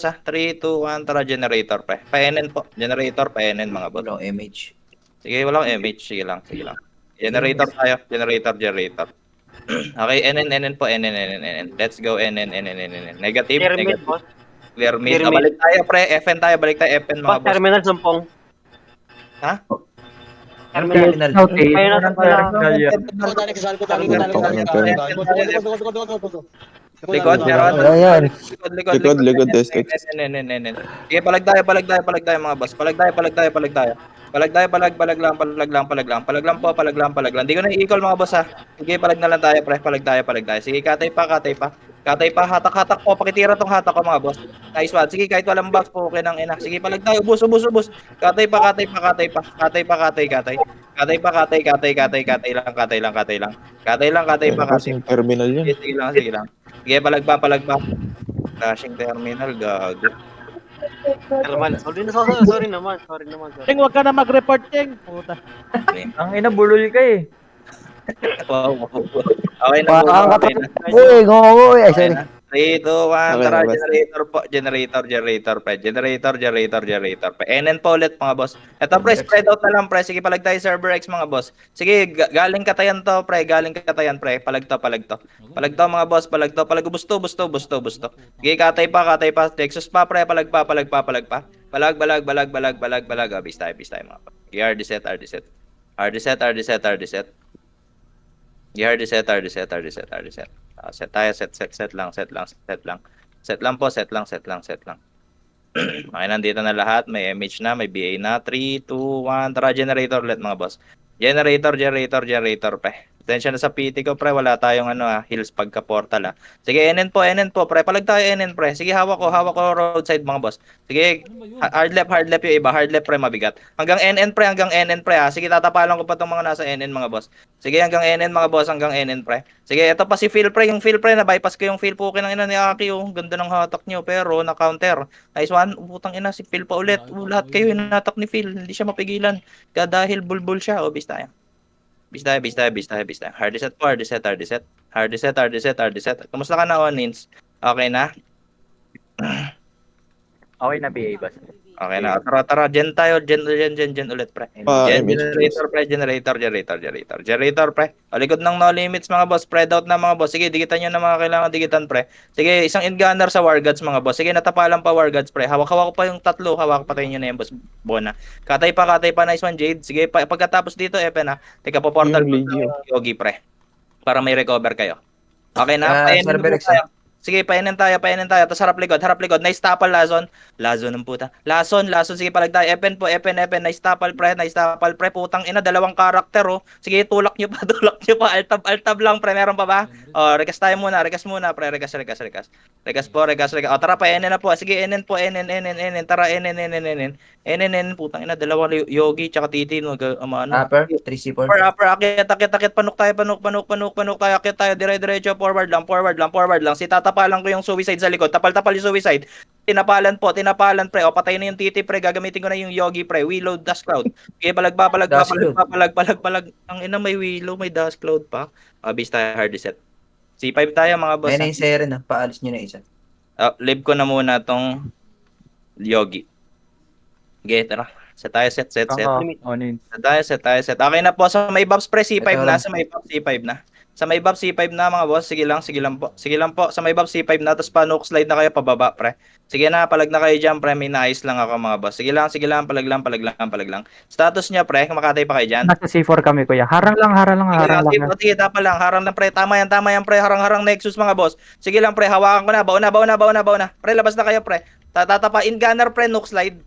sa 3, 2, 1, tara generator pre. Pa-NN po. Generator, pa-NN mga boss. Walang MH. Sige, walang MH. Sige lang, sige lang. Generator tayo. Generator. Okay, NN po, NN. Let's go, NN. Negative. Clear mid, boss. Clear mid. Clear mid. Balik tayo, pre. FN tayo, balik tayo, FN mga Boss, boss. terminal, sumpong. Ha? Terminal. Terminal. Okay. Kaya nasa Likod, Ayan. Likod, SX. NN. Sige, palag tayo mga boss. Palag tayo. Palag lang. Hindi ko na i-call mga boss ha. Sige, palag na lang tayo, pre. Palag tayo. Sige, katay pa, hatak po. Pakitira tong hatak ko mga boss. Nice one. Sige, kahit walang box po, okay nang ina. Sige, palag tayo. Ubus. Katay pa. Katay pa. Kasing terminal yan. Sige lang. Sige, palag pa. Flashing terminal, gago. Sorry naman. Cheng, wag ka na mag-report, Cheng. Puta. Ang ina, bulol ka eh. Wow. Okay na. Parang Okay na. Uy, ngoy. Ay, Okay sorry. na. 3, 2, 1, Okay tara, na, boss. generator po. Generator pe. NN po ulit mga boss. Ito pre, spread out na lang pre. Sige, palag tayo server X mga boss. Sige, galing katayan to pre. Palag to. Palag to mga boss, palag to. Busto. Sige, katay pa. Texas pa pre, palag pa. Balag. Bis tayo mga boss. Sige, RD set. Set tayo, set lang. Set lang. Okay, nandito na lahat. May MH na, may BA na. 3, 2, 1. Tara, generator ulit mga boss. Generator pre. Attention na sa PT ko pre, wala tayong heals pagka portal Sige, NN po pre. Palag tayo NN pre. Sige, hawak ko roadside mga boss. Sige, hard left yung iba. Hard left pre, mabigat. Hanggang NN pre Sige, tatapalan ko pa tong mga nasa NN mga boss. Sige, hanggang NN mga boss, hanggang NN pre. Sige, ito pa si Phil pre, yung Phil pre, na-bypass ko yung Phil po ng ina ni Aki Ganda ng hatak nyo, pero na-counter. Nice one, putang ina si Phil pa ulit. Lahat kayo hinatak ni Phil, hindi siya mapigilan. Dahil bulbul siya, bis tayo. Bis tayo. Hard reset. Kamusta ka na, Onins? Okay na? Okay na, PA boss. Okay na. Tara. Gen ulit, pre. Generator, pre. O, likod ng no limits, mga boss. Spread out na, mga boss. Sige, digitan nyo na mga kailangan digitan, pre. Sige, isang in-gunner sa War Gods, mga boss. Sige, natapalan pa War Gods, pre. Hawak pa yung tatlo. Patayin nyo na yung boss. Bona. Katay pa. Nice one, Jade. Sige, pagkatapos dito, Epen, Teka, po portal Yogi, pre. Para may recover kayo. Okay na? Server X. Sige, painin tayo. Tapos harap likod. Nice tapal, Lazon ng puta. Lazon. Sige, palag tayo. Epen. Nice tapal, pre. Putang ina, dalawang karakter, Sige, tulak nyo pa. Alt-tab lang, pre. Meron pa ba? Rekas tayo muna. Pre. Rekas. O, tara, painin na po. Sige, NN po. NN. Tara, NN. Putang ina, dalawang Yogi, tsaka Titi. Upper, 3C4. Upper, akit. Panok tayo. Akit tayo. Dire-diretso. Forward lang. Si tatapalan ko yung suicide sa likod. Tapal yung suicide. Tinapalan, pre. O, patay na yung Titi, pre. Gagamitin ko na yung Yogi, pre. Reload Dust Cloud. Okay, palag. Ang ina, may Willow, may Dust Cloud pa. Bis tayo, hard reset. C5 tayo, mga boss. Ayan na yung Seren, paalis nyo na isa. Live ko na muna tong Yogi. Okay, tara. Set tayo. Set tayo. Okay na po. Sa may buffs, pre, C5 na. Sa may buff C5 na, mga boss. Sige lang po. Sa may buff C5 na. Tapos pa-nuke slide na kayo pababa, pre. Sige na, palag na kayo dyan, pre. May na-ice lang ako, mga boss. Sige lang. Palag lang. Status niya, pre. Makatay pa kayo dyan. Nasa C4 kami, kuya. Harang lang. Sige, tapa lang. Harang lang, pre. Tama yan, pre. Harang Nexus, mga boss. Sige lang, pre. Hawakan ko na. Bauna. Pre, labas na kayo, pre. Tatapa in gunner, pre. Nuke side,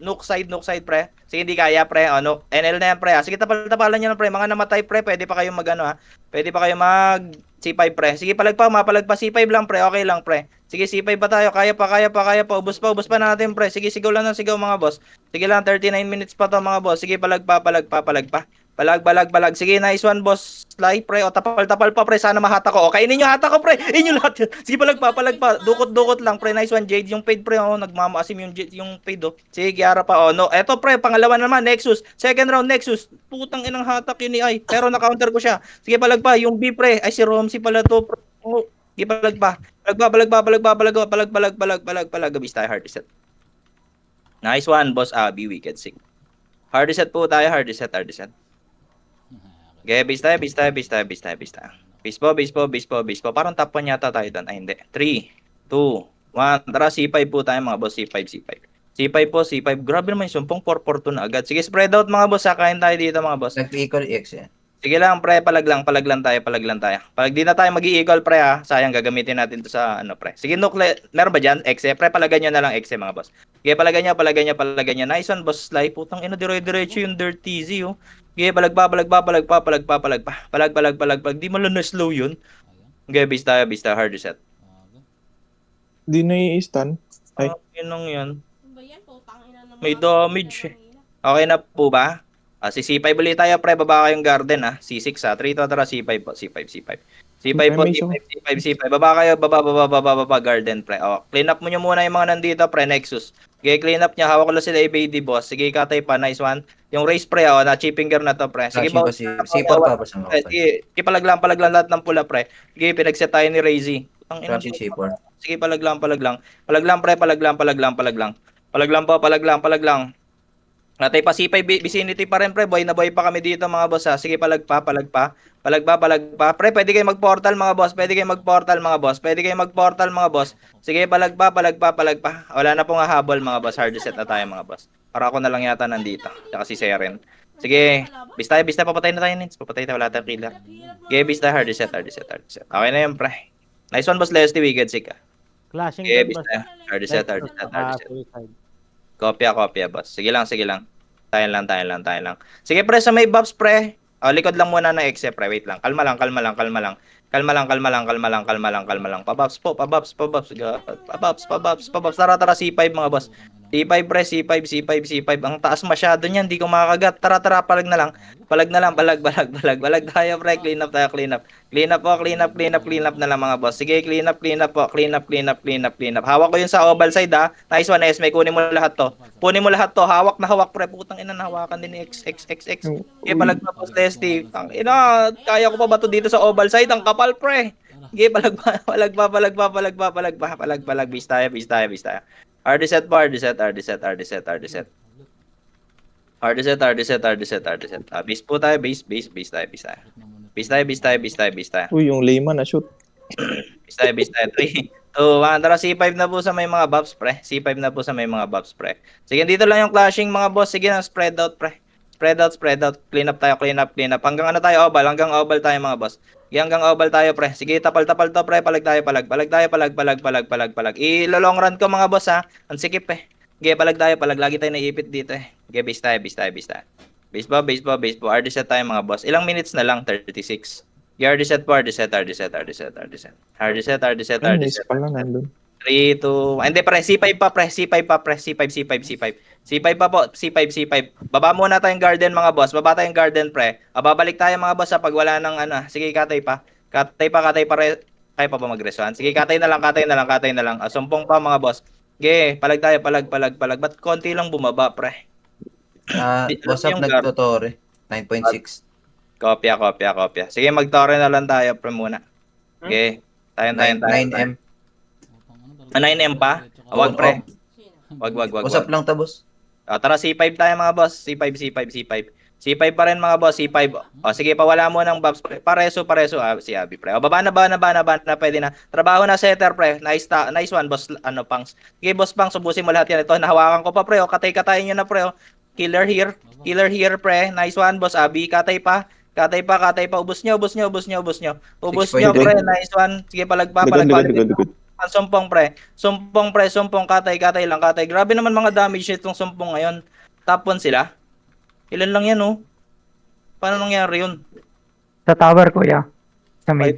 pre. Sige, hindi kaya, pre. NL na yan, pre. Sige, tapalan nyo lang, pre. Mga namatay, pre. Pwede pa kayo mag C5, pre. Sige, palag pa C5 lang, pre. Okay lang, pre. Sige, C5 pa tayo. Kaya pa. Ubus pa natin, pre. Sige, sigaw lang ng sigaw, mga boss. Sige lang, 39 minutes pa to, mga boss. Sige, palag pa. Balag. Sige, nice one, boss. Sly, pre. O, tapal pa, pre. Sana mahata ko. O, kainin nyo hata ko, pre. Inyo lahat yun. Sige, palag pa. Dukot lang, pre. Nice one, Jade. Yung fade, pre. Nagmamaasim yung fade, Sige, Giara pa. No. Eto, pre. Pangalawa naman, Nexus. Second round, Nexus. Putang inang hatak yun ni Ay. Pero na-counter ko siya. Sige, palag pa. Yung B, pre. Ay, si Romsi pala to, pre. Sige, palag pa. Balag. Gabis tayo, hard reset. Nice one, boss Abby, wicked sig. Hard reset po tayo, hard reset. Okay, base tayo. Base po. Parang top 1 yata tayo doon. Ay, hindi. 3, 2, 1. Tara, C5 po tayo mga boss. C5. C5 po, C5. Grabe naman yung sumpong 4-4-2 na agad. Sige, spread out mga boss. Sakain tayo dito mga boss. Nag-equal X yan. Sige lang, pre. Palag lang tayo. Pag di na tayo mag-i-eagle, pre, ha. Sayang, gagamitin natin to sa, pre. Sige, meron ba dyan? Exe? Pre, palagan nyo na lang Exe, mga boss. Sige, palagan nyo. Nice one, boss Sly. Putang ina, dire-diretso yung Dirty Z, oh. Sige, palag pa. Palag. Di mo lang na-slow yun. Okay, base tayo. Hard reset. Di na i-stun. Ay. Yun lang yan. May damage, eh. Okay na po ba? Si C5 ulit tayo, pre. Baba kayong garden, ha. C6, ha. 3 to, tara, C5 po. C5 po, C5. Baba kayo, baba, garden, pre. Clean up mo nyo muna yung mga nandito, pre. Nexus. Sige, clean up nyo. Hawak ko lang sila ABD, boss. Sige, katay pa. Nice one. Yung race, pre, na chipping gear na to, pre. Sige, boss. Sipag pa sa mga. Sige, palag lang lahat ng pula, pre. Sige, pinagset tayo ni Razy. Ang ina. Sige, palag lang. Palag lang. Natay pa C5 vicinity pa rin, pre. Boy na boy pa kami dito, mga boss, ha. Sige, palag pa. Pre, pwede kayo mag-portal, mga boss. Pwede kayo mag-portal, mga boss. Sige, palag pa. Wala na pong hahabol, mga boss. Hard reset na tayo, mga boss. Para ako na lang yata nandito. Tsaka si Seren. Sige, bis tayo. Papatay na tayo, Nins. Papatay tayo, wala tayong killer. Okay, bis tayo. Hard reset. Okay na yun, pre. Nice one, boss Leslie. Wicked sick, ha. Clashing Okay, gun, bis boss. tayo. Hard reset. Suicide. Kopya, boss. Sige lang. Tayo lang. Sige, pre, sa may buffs, pre. Likod lang muna ng Exe, pre. Wait lang. Kalma lang. Pabuffs po. Pabuffs. Tara, C5, mga boss. C5, pre. C5. Ang taas masyado niyan. Di ko makakagat. Tara, palag na lang. Palag tayo, pre. Clean up. Clean up na lang, mga boss. Sige, clean up po. Clean up. Hawak ko yun sa oval side, ha. Nice one, Esme. Kunin mo lahat to. Hawak na hawak, pre. Putang ina, nahawakan din ni X. Okay, palag na, boss Leslie. Ang ina, kaya ko pa ba to dito sa oval side? Ang kapal, pre. Okay, palag pa. Bis tayo. Hard reset. Base po tayo. Base tayo. Uy, yung layman na shoot. Base tayo. 3, 2, 1. Tara, C5 na po sa may mga buffs, pre. Sige, dito lang yung clashing, mga boss. Sige na, spread out, pre. Spread out. Clean up tayo. Hanggang ano tayo, oval. Hanggang oval tayo, mga boss. Hanggang oval tayo, pre. Sige, tapal to, pre. Palag tayo. I-long run ko, mga boss, ha. Ang sikip, eh. Sige, palag tayo. Lagi tayo naipit dito, eh. Sige, base tayo. Base po. Hard reset tayo, mga boss. Ilang minutes na lang? 36. Hard reset po. Hard reset. Nice pala nandun. 3, 2, hindi, pre. C5 pa, pre. C5 pa po. C5. Baba muna tayong garden, mga boss. Pre. Babalik tayo, mga boss, pag wala ng ano. Sige, katay pa. Kaya pa ba mag-resuan? Sige, katay na lang. Sumpong pa, mga boss. Okay, palag tayo. Ba't konti lang bumaba, pre? What's up, nagtotore? 9.6. Kopya. Sige, mag-tore na lang tayo, pre, muna. Okay. Tayo. 9M. 9M pa? Wag, pre. Wag. What's up lang, tabos? Tara, C5 tayo, mga boss. C5. C5 pa rin, mga boss. C5. Sige, pawala mo ng buffs, pre. Pareso, si Abby, pre. Baba na, pwede na. Trabaho na, setter, pre. Nice one, boss, Pangs. Sige, boss Pangs, subusin mo lahat yan. Ito, nahawakan ko pa, pre. Katay-katayin nyo na, pre. Killer here, pre. Nice one, boss Abby. Katay pa. Ubus nyo, pre. Nice one. Sige, palagpa. Good. Sumpong, pre. Katay lang. Grabe naman mga damage nitong sumpong ngayon. Top 1 sila. Ilan lang yan, oh. Paano nangyari yun? Sa tower, kuya. Sa mid.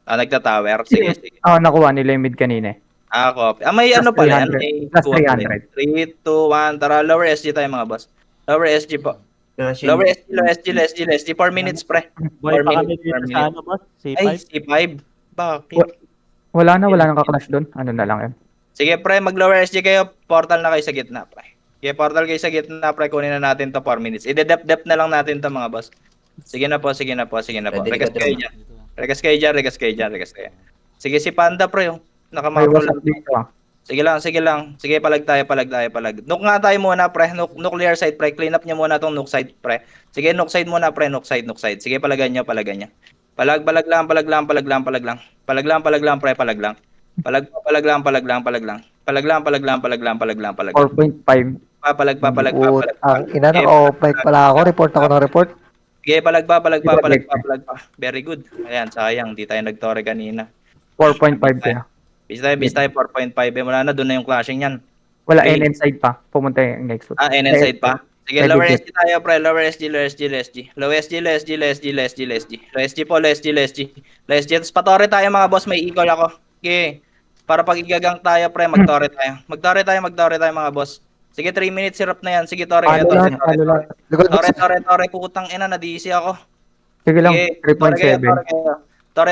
Nagta-tower. Sige. Nakuha nila yung mid kanina. Ako. May ano pala yan. Plus 300. 3, 2, 1. Tara, lower SG tayo, mga boss. Lower SG po. Lower SG. 4 minutes, pre. Boy, 4 pa kami minutes. dito sa ano, boss? C5. Ay, C5. Bakit? Wala nang kaklash doon. Ano na lang yun. Sige, pre, mag-lower SG kayo. Portal na kayo sa gitna, pre. Okay, portal kayo sa gitna, pre. Kunin na natin to 4 minutes. I-dep na lang natin to, mga boss. Sige na po. Regas kayo dyan. Sige, si Panda, pre. May Nakamako WhatsApp lang. dito, Sige lang, sige lang. Sige, palag tayo, palag tayo, palag. Nuke nga tayo muna, pre. Nuclear side, pre. Clean up nyo muna tong nuke side, pre. Sige, nuke side muna, pre. Nuke side, nuke side. Sige, palagan nyo, palagan nyo. Palag lang, palag lang, palag lang, palag lang. Palag lang, pre, palag lang. Palag lang, palag lang, palag lang. Palag lang, palag lang, palag lang, palag lang, palag lang. 4.5. Palag pa, palag pa, palag pa. Ang ina na, off-mic pala ako. Report ako ng report. Sige, palag pa, palag pa, palag pa, palag pa. Very good. Ayan, sayang. Di tayo nagtore kanina. 4.5 kuya. Bis tayo, 4.5. Wala na, doon na yung clashing yan. Wala, Okay. NN side pa. Pumunta yung Nexus. Ah, NN side pa. Sige, Pwede lower din. SG tayo, pre. Lower SG, lower SG, lower SG. Low SG, low SG, low SG, low SG, low SG. Low SG po, low SG, low SG. Low SG. Tapos patore tayo mga boss, may equal ako. Okay. Para pag igagang tayo, pre, magtore tayo. Magtore tayo mga boss. Sige, 3 minutes sirap na yan. Sige, tore kayo, Ano tore, lang, tore, ano lang. Likod tore, boss. tore, putang ina, na-DC ako. Sige lang, Sige, tore kayo, 3.7. tore kayo. Tore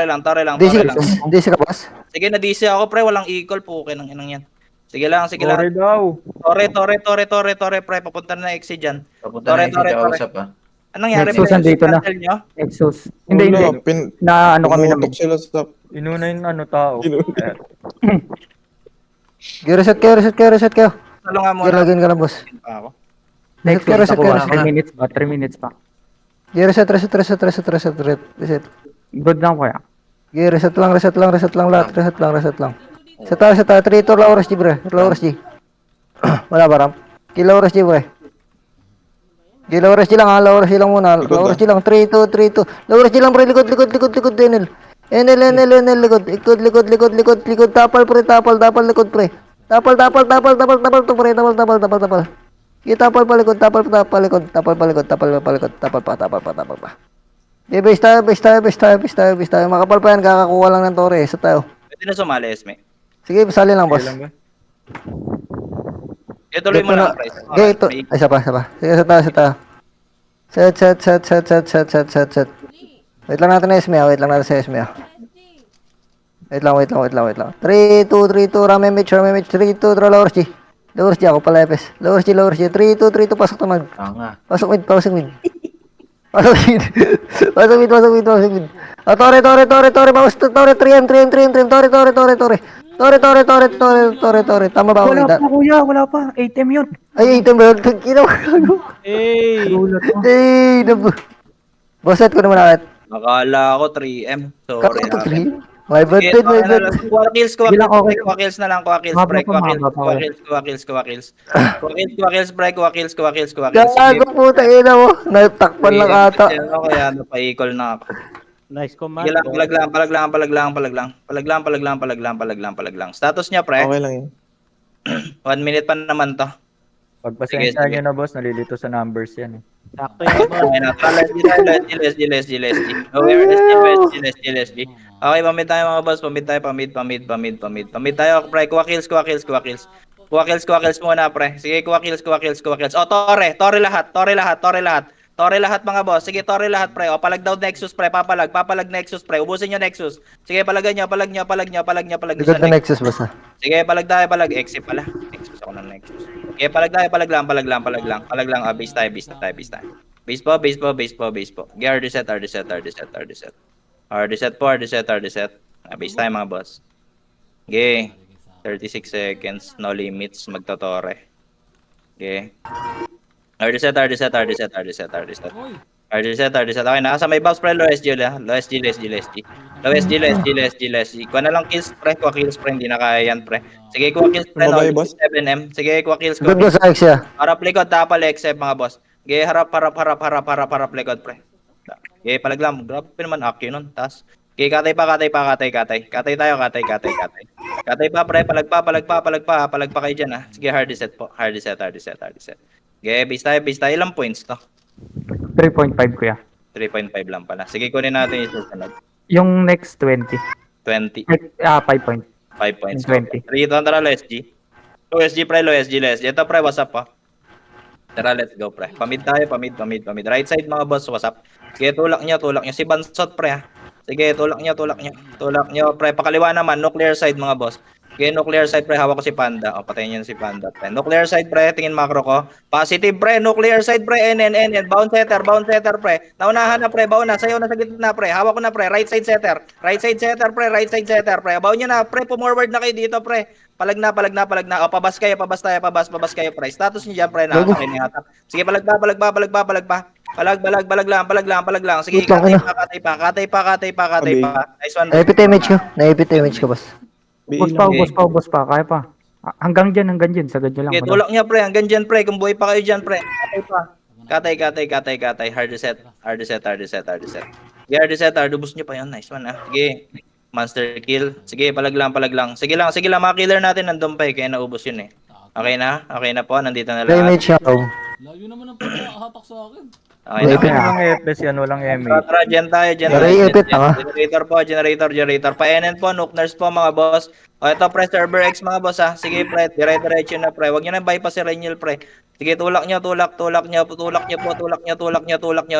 lang, tore lang, DC, tore lang. DC ka, boss. Sige, na-DC ako, pre, walang equal po, okay ng inang yan. Sige lang, sige lang. Sorry daw. Tore, pre, papunta na exit dyan. Papunta na Tore, yung tore. usap ah. Anong nangyari? Nexus, andito na. Cancel nyo? Nexus. Hindi, Wala, hindi. Na ano kami na pumutok sila sa... Inuna yung ano tao. Reset kayo. Talungan mo Gear na. login ka lang, boss. Ako. Reset Nexus ako. kayo. 3 minutes pa, 3 minutes pa. Gear reset. Good lang kuya. Gear reset lang lahat. Reset lang. Sa tayo. 3 to low rush, G, bre. Low rush, G. Wala ba, Ram? Low rush, G, bre. Low rush, G lang, ha. Low rush, G lang muna. Low rush, G lang. 3, 2. Low rush, G lang, bre. Likod, Enel. Enel, likod. Likod. Tapal, pre. Tapal, likod, pre. Tapal, to, pre. Tapal. Tapal pa likod. Tapal pa. Di, base tayo. Makapal pa yan, kakakuha lang ng tore. Sa tayo. Pwede na sumali, Esme. Sige, sali lang, boss. Ituloy mo lang, Price. Okay, ito. Ay, isa pa. Sige, sa tayo. Set. Wait lang natin sa SME. Wait lang. 3, 2, Rame Mitch. 3, 2, Lowers G. Lowers G, ako pala Epes. Lowers G. 3, 2, pasok tamag. Tanga. Pasok mid. Pasok mid. Tore. Bawas, tore. 3M. Tore. Tama ba ako? Wala pa kuya, wala pa. 8M yun. Ay, item ba yun? Hey, nabu. Bosset ko naman agad. Nakala ko 3M. Sorry. Kakot 3. My bad. Kuha kills Bilang okay. na lang. Kuha kills, pre. Kuha kills. Gago po, ina mo. Natakpan lang ata. Kaya napaikol na ako. Nice command. Sige lang, palag lang. Status niya, pre. Okay lang yun. 1 minute pa naman to. Pagpasensya Sige. nyo na boss, nalilito sa numbers yan eh. Sakto yan, boss. Ayun na. LSG. Okay, pamid tayo mga boss. Pamid tayo, pre. Kuha kills muna, pre. Sige, kuha kills. O, Tore lahat mga boss. Sige, Tore lahat, pre. O, palag daw Nexus, pre. Papalag Nexus, pre. Ubusin nyo Nexus. Sige, palag nyo. Likod na Nexus, basta. Sige, palag tayo. Exit pala. Nexus ako ng Nexus. Sige, palag tayo. Palag lang. Base tayo. Base po. Okay, RD set. Base tayo mga boss. Okay. 36 seconds. No limits. Magtotore. Okay. RD set. Okay, nasa may box pre. Low SG. Kuha na lang kills pre. Kuha kills pre. Hindi na kaya yan pre. Sige, kuha kills pre. No, Mabay, boss. 7M. Sige, kuha kills. Good boss, Alex, ya. Harap likod, tapal, except mga boss. Okay, harap likod pre. Okay, palag lang. Grabe naman Akio nun. Tas. Okay, katay pa. Katay tayo. Katay pa pre. Palag pa kayo dyan ha. Sige, hard reset po. Hard reset. Okay, base tayo. Ilang points to? 3.5 kuya. 3.5 lang pala. Sige, kunin natin yung susunod. Yung next 20. 20. 5 points. 5 points. 20. 3 tara, low SG. Low SG. Ito pre, what's up pa? Tara, let's go pre. Pamid tayo. Right side mga boss, what's up? Sige, tulak nyo. Si Bansot pre ha. Sige, tulak nyo pre. Pakaliwa naman, nuclear side mga boss. Okay, nuclear side pre, hawak ko si Panda. O, patayin niyo na si Panda pre. Nuclear side pre, tingin macro ko. Positive pre, nuclear side pre, NN. Bound setter pre. Naunahan na pre, baon na, sayo na sa gitna pre. Hawak ko na pre, right side setter pre, right side setter pre. Baon niyo na pre, pumorward na kayo dito pre. Palag na. O, pabas kayo pre. Status niyo dyan pre, Gago. nakakain niya hatak. Sige, palag pa. Palag lang. Sige, Wait lang, katay pa. Nice one. Na-epit image ko. Na-epit image ko, boss. Ubos pa, kaya pa. Hanggang dyan, sagad nyo lang. Okay, tulak niya pre, hanggang dyan pre, kung buhay pa kayo dyan pre. Katay pa. Katay. Hard reset. Yeah, hard reset, dubos niyo pa yun. Nice one Sige, monster kill. Sige, palag lang. Sige lang, mga killer natin nandun pa kaya naubos yun Okay na po, nandito na lahat. Na-image siya. Oh. Layo naman ang pagkakahatak sa akin. Okay na. Epit. Walang FPS yan, walang MA. Tara, dyan tayo. Nare-epit na nga. Generator. Pa-NN po, Nookners po mga boss. O ito pre, server X mga boss Sige pre, dire-diretso na pre. Huwag nyo na bypass si Renyel pre. Sige, tulak nyo.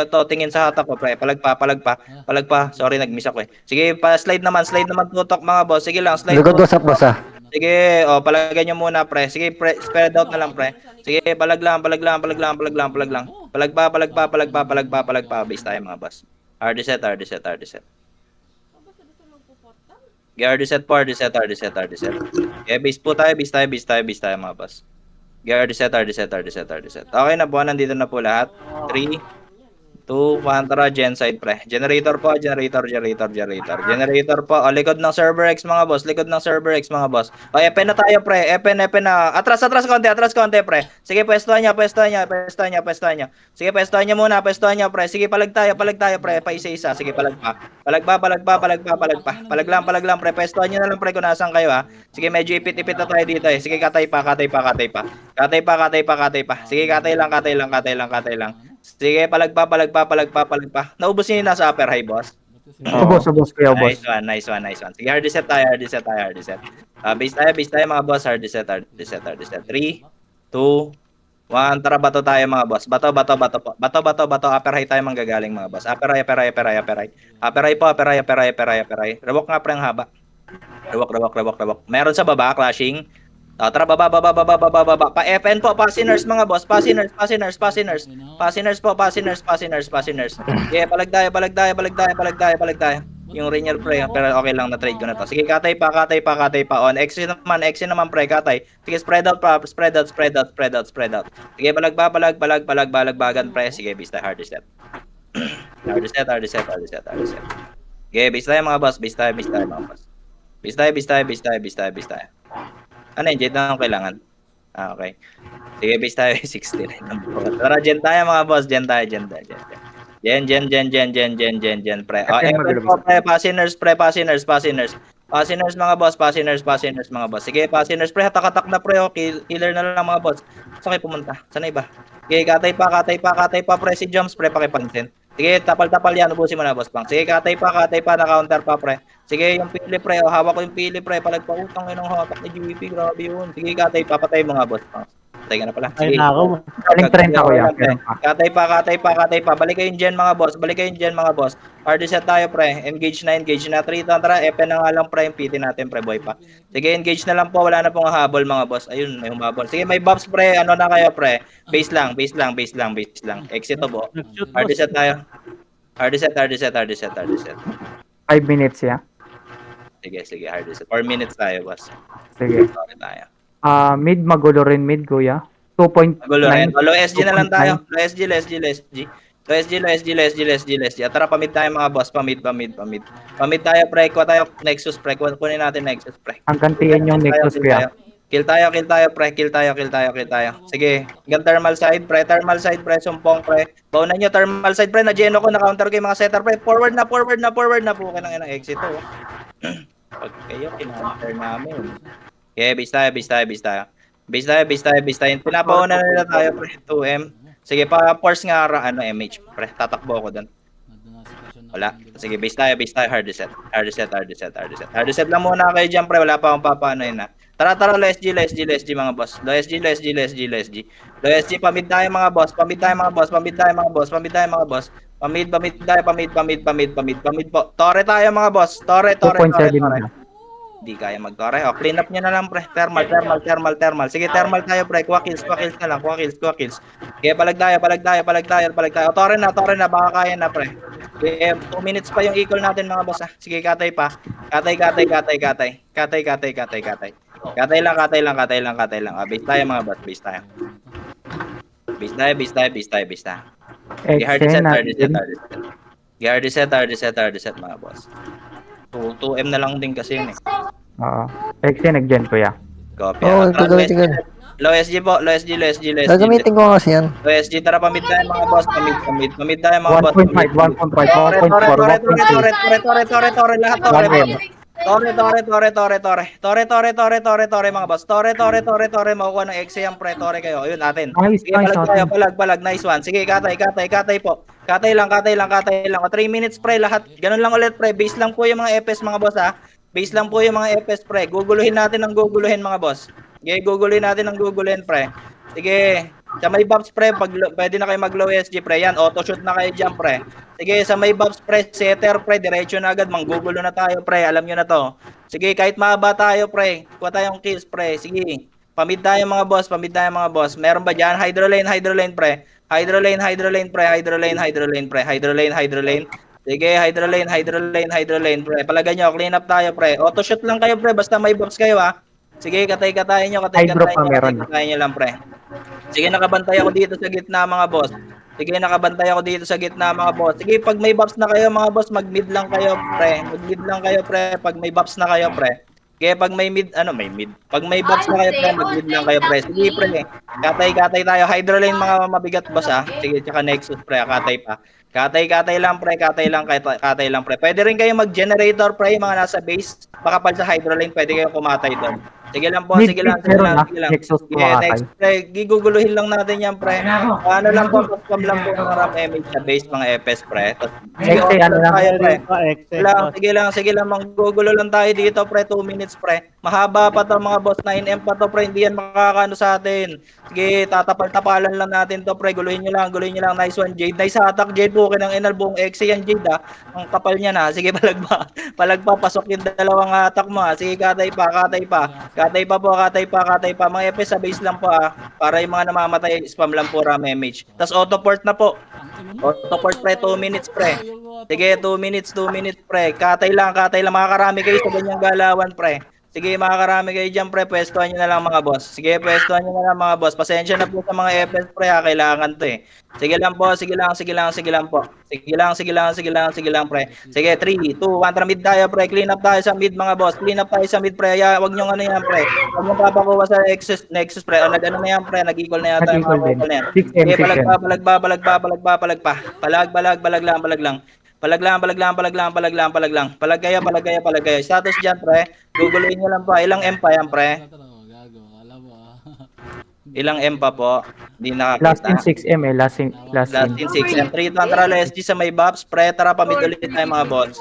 Ito, tingin sa hatak ko pre. Palag pa. Sorry, nag-miss ako Sige, slide naman tutok mga boss. Sige lang, slide. Likod WhatsApp, boss Sige, palagay nyo muna pre. Sige, spread out na lang pre. Sige, palag lang. Palag pa. Base tayo mga boss. Hard reset. Okay, hard reset. Okay, base tayo mga boss. Okay, hard reset. Okay na po, nandito na po lahat. 3, 2, 1, tara, gen side pre. Generator po. Generator po. O, likod ng server X mga boss. O, EP na tayo pre. EP na. Atras konti pre. Sige, pwestuhan niya. Sige, pwestuhan niya muna pre. Sige, palag tayo pre. Pa isa-isa. Sige, palag pa. Palag lang pre. Pwestuhan niyo na lang pre kung nasaan kayo Sige, medyo ipit-ipit na tayo dito Sige, katay pa. Sige, katay lang. Sige, palag pa. Naubos niyo yung nasa upper high, boss. Ubos, kuya, ubos. Nice one. Sige, hard reset tayo. Base tayo mga boss. Hard reset. 3, 2, 1. Tara, bato tayo mga boss. Bato. Upper high tayo manggagaling mga boss. Upper high. Rewok nga pre ang haba. Rewok. Meron sa baba, clashing. Tara, baba. Pa FN po, pasiners mga boss. Pasiners po. Okay, palag tayo. Yung Renyel pre, pero okay lang na trade ko na to. Sige, katay pa on. Exit naman pre, katay. Sige, spread out. Sige, balagbagan pre. Sige, base tayo, hard reset. Hard reset. Okay, base tayo mga boss. Base tayo mga boss. Base tayo. Ano yung jet na kailangan? Okay. Sige, base tayo 69. Tara, gen tayo mga boss. Gen. Gen, pre. Pre, pasiners mga boss. Sige, pasiners pre, hatak na pre. Killer na lang mga boss. Saan kayo pumunta? Saan na iba? Sige, katay pa pre, si Jumps pre, pakipansin. Sige, tapal yan, ubusin mo na boss bang. Sige, katay pa, na counter pa pre. Sige, yung pili pre, hawak ko yung pili pre, palagpautang yun ang hatak ni GVP, grabe yun. Sige, katay pa, patay mga boss bang. Patay ka na pala. Sige. Ay, nako. Galing 30 ko yan. Katay pa. Balik kayong gen mga boss. Hard reset tayo pre. Engage na. 3 tara. Epe na nga lang pre. Yung PT natin pre. Boy pa. Sige, engage na lang po. Wala na pong habol mga boss. Ayun, may humabol. Sige, may buffs pre. Ano na kayo pre? Base lang. Exit to po. Hard reset tayo. Hard reset. 5 minutes, ya. Sige. Hard reset. 4 minutes tayo boss. Sige. Okay tayo. Mid, magulo rin mid, kuya. 2.9. Magulo rin. Low SG na lang tayo. Low SG. Tara, pamid tayo mga boss. Pamid tayo, pre. Kuha tayo Nexus, pre. Kunin natin Nexus, pre. Ang gantihan yung Nexus, kuya. Kill tayo, pre. Kill tayo. Sige. Hanggang thermal side, pre. Sumpong, pre. Baunan nyo, thermal side, pre. Na-geno ko, na-counter ko yung mga setter, pre. Forward na. Po, kaya nang exit, Pag kayo, kinounter namin. Okay, base tayo. Pinapauna na nila tayo, pre. 2M. Sige, pa-force nga, MH, pre. Tatakbo ako doon. Wala. Sige, base tayo. Hard reset. Hard reset lang muna kayo dyan, pre. Wala pa akong papaano yun, Tara, low SG, mga boss. Low SG. Low SG, pamid tayo, mga boss. Pamid po. Tore tayo, mga boss. Tore. 2.7 na. Di kaya mag-tore. O, clean up nyo na lang, pre. Thermal. Sige, thermal tayo, pre. Kuha kills na lang. Kuha kills. Sige, palag tayo. O, tore na. Baka kaya na, pre. Sige, 2 minutes pa yung equal natin, mga boss, ha. Sige, katay pa. Katay. Katay lang. Ah, base tayo, mga boss. Base tayo. Sige, hard reset, mga boss. 2M na lang din kasi yun, eh. Oo. Exe, nag-gen kuya. Copy. Oo, Tara, gagamitin ko. low SG po. Gagamitin ko kasi yan. Low SG, tara, pamid tayo, mga boss. Pamid tayo, mga boss. 1.5, 1.4, 1.4. Tore, lahat, tore. Tore, mga boss. Tore, makukuha ng exe yan, pre. Tore kayo. Ayun, atin. Nice, Sige, nice, palag tayo, atin. palag. Nice one. Sige, katay po. Katay lang. O, 3 minutes, pre, lahat. Ganun lang ulit, pre. Base lang po yung mga FS, mga boss, ha. Base lang po yung mga FS, pre. Guguluhin natin ng guguluhin, mga boss. Sige, guguluhin natin ng guguluhin, pre. Sige, sa may buffs, pre, pwede na kayo mag-low SG, pre. Yan, auto-shoot na kayo dyan, pre. Sige, sa may buffs, pre, setter, pre, diretso na agad. Manggugulo na tayo, pre. Alam nyo na to. Sige, kahit mahaba tayo, pre. Kuha tayong kills, pre. Sige, pamid tayo, mga boss. Meron ba dyan? Hydrolane, pre. Hydrolane, pre. Sige, hydrolane, pre. Palagan nyo, clean up tayo, pre. Auto-shoot lang kayo, pre. Basta may buffs kayo, ha. Sige, katay-katayin nyo lang, pre. Sige, nakabantay ako dito sa gitna, mga boss. Sige, pag may buffs na kayo, mga boss, mag-mid lang kayo, pre. Pag may buffs na kayo, pre. Sige, pag may mid. Pag may buffs na kayo, pre, mag-mid lang kayo, pre. Sige, pre. Katay tayo. Hydrolane, mga mabigat, boss, ha. Sige, tsaka Nexus, pre. Katay pa. Katay lang, pre. Pwede rin kayo mag-generator, pre, yung mga nasa base. Makapal sa hydrolane, pwede kayo kumatay doon. Sige lang po, sige lang. Nexus Sige, next, pre. Giguguluhin lang natin yan, pre. Ano lang po, spam lang po ng RAM image sa base, mga FS, pre. Exe, ano lang. Tayo, pre. Exe. Sige lang, manggugulo lang tayo dito, pre. 2 minutes, pre. Mahaba pa to, mga boss. 9M pa to, pre. Hindi yan makakano sa atin. Sige, tatapal-tapalan lang natin to, pre. Guluhin nyo lang. Nice one, Jade. Nice attack, Jade. Bukin ng inal, buong Exe yan, Jade, ha. Ang kapal niya na. Sige, palagpa. Pasok yung dalawang attack mo, ha. Sige, katay pa. Mga FS sa base lang po, ha. Para yung mga namamatay, spam lang po RAM image. Tapos auto-port na po. Auto-port, pre. 2 minutes, pre. Sige, 2 minutes, pre. Katay lang. Makakarami kayo sa ganyang galawan, pre. Sige, makakarami kayo dyan, pre. Pwestuhan nyo na lang, mga boss. Pasensya na po sa mga FS, pre, ha. Kailangan to, eh. Sige lang po. Sige lang, pre. Sige, 3, 2, 1, tara mid tayo, pre. Clean up tayo sa mid, mga boss. Pre. Wag nyo ano yan, pre. Wag nyo papakuha sa Nexus, pre. O, nag-ano na yan, pre. Nag-equal na yata yung mga equal na yan. 6M, Sige, 6M. Palag lang. Palag kayo. Status dyan, pre. Guguluhin nyo lang po. Ilang M pa yan, pre? Gago, alam mo ah. Ilang M pa po? Hindi Last in nakakita. 6M eh. Last Last in 6 M. 3 to ang tara, SG sa may buffs. Pre, tara, pamid ulit tayo, mga boss.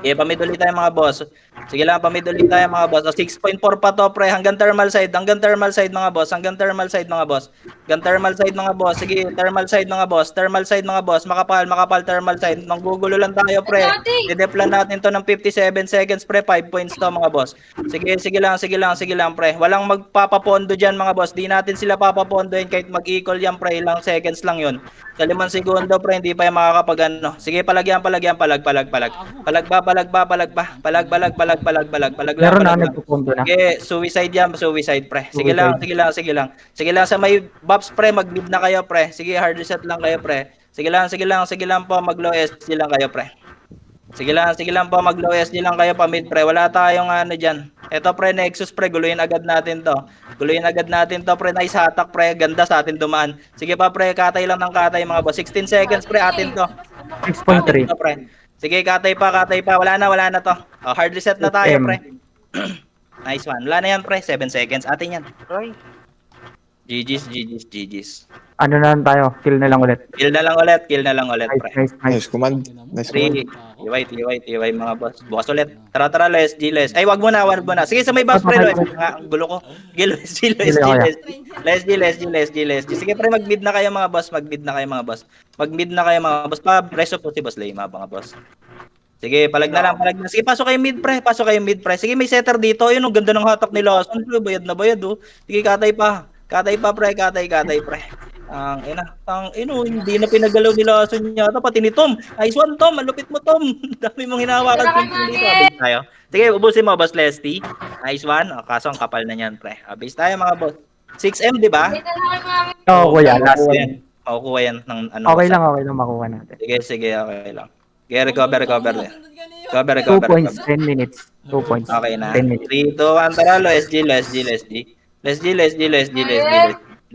Pamid ulit tayo, mga boss. Sige lang, pamid ulit tayo, mga boss. O, 6.4 pa to, pre. Hanggang thermal side, mga boss. Thermal side, mga boss. Sige, thermal side, mga boss. Makapal, thermal side. Manggugulo lang tayo, pre. Dideplan natin to ng 57 seconds, pre. 5 points to, mga boss. Sige lang, pre. Walang magpapapondo dyan, mga boss. Di natin sila papapondoin kahit mag-equal yan, pre. Ilang seconds lang yun. Sa 5 segundo, pre, hindi pa yung makakapag ano. Sige, palagyan, palag Meron na lang. nagpupunto na. Sige, suicide, pre. Sige lang. Sa may buffs, pre, mag-mid na kayo, pre. Sige, hard reset lang kayo, pre. Sige lang po, mag-low SG lang kayo, pre. Sige lang po, mag-low SG lang kayo, pa-mid, pre. Wala tayong ano dyan. Eto, pre, Nexus, pre, guluhin agad natin to, pre. Nice attack, pre. Ganda sa atin dumaan. Sige pa, pre, katay lang ng katay, mga boss. 16 seconds, pre, atin to. 6.3. Pre. Sige, katay pa. Wala na to. Oh, hard reset na tayo, 6M. pre. Nice one. Wala na yan, pre. 7 seconds. Atin yan. GG's. Ano na lang tayo? Kill na lang ulit. Kill na lang ulit, pre. Nice command. 3, TY, mga boss. Bukas ulit. Tara, Les. Ay, wag mo na. Sige, sa may boss, pre. Ang gulo ko. Les G. Sige, pre, mag-mid na kayo, mga boss. Pa, preso po si Boss Lema, mga boss. Sige, palag na lang, palag na. Sige, pasok kayo mid, pre. Pasok kayo mid, pre. Sige, may setter dito. Ayun, ang ganda ng hatak ni Lawson. Pre, bayad na bayad, oh. Sige, katay pa. Katay pa, pre. Katay, pre. Hindi na pinagalaw ni Lawson yata. Pati ni Tom. Nice one, Tom. Malupit mo, Tom. Dami mong hinawakan. Abis tayo. Sige, ubusin mo, Boss Lesty. Nice one. O, kaso ang kapal na niyan, pre. Abis tayo, mga boss. 6M, di ba? Oo, kuya. Last Makukuha one. yan. Makukuha yan ng ano. Okay lang makuha natin. Sige, okay lang. Okay, recover. Cover, 2 points, 10 minutes. 2 points. Okay na. 10 minutes. 3, 2, 1, tara,